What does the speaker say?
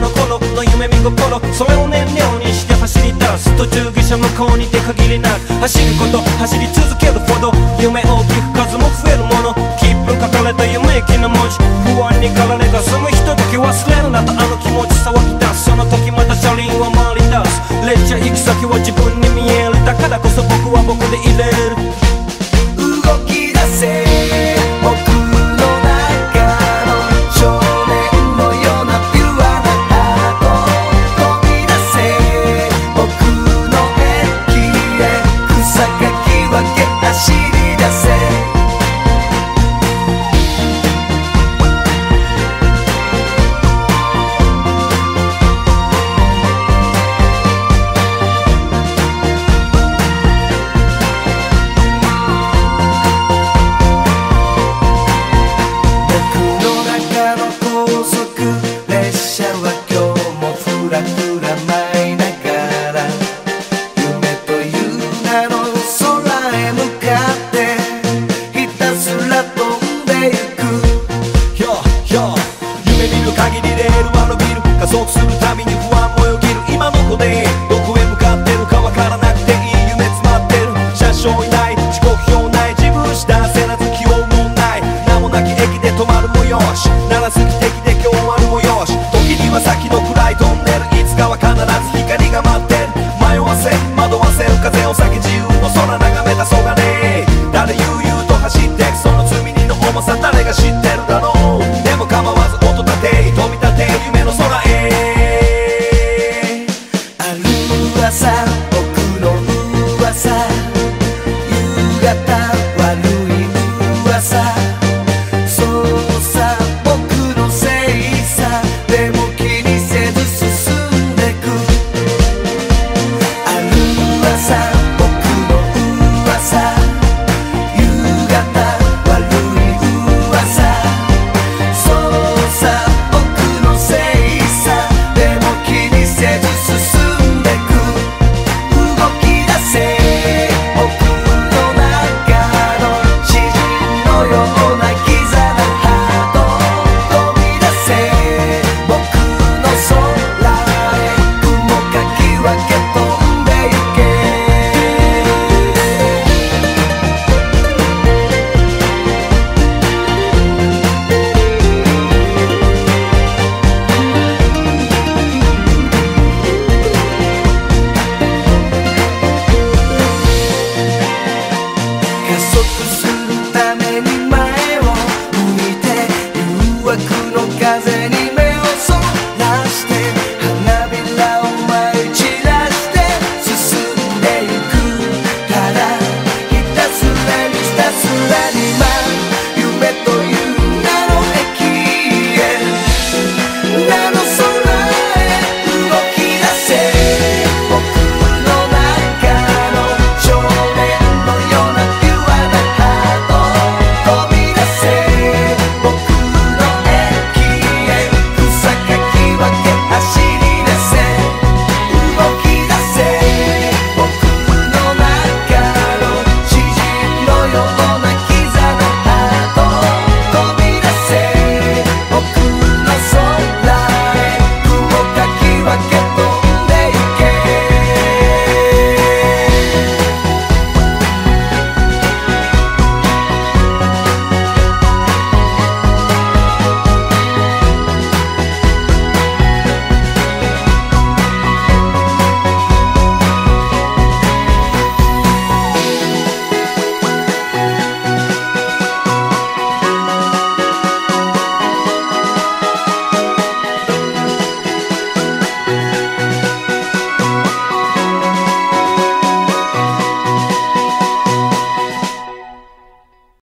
の頃の夢見心、それを燃料にして走り出す。途中下車向こうに出限りなく走ること、走り続けるほど夢大きく数も増えるもの。切符書かれた夢行きの文字、不安に駆られが済むひととき忘れるなとあの気持ち騒ぎ出す。その時また車輪は回り出す。列車行き先は自分に見える。だからこそ僕は僕でいれる。動き出せ僕の中の少年のようなピュアなハート。飛び出せ僕の駅へ、草かき分け走り出せ。夢見る限りレールは伸びる。加速する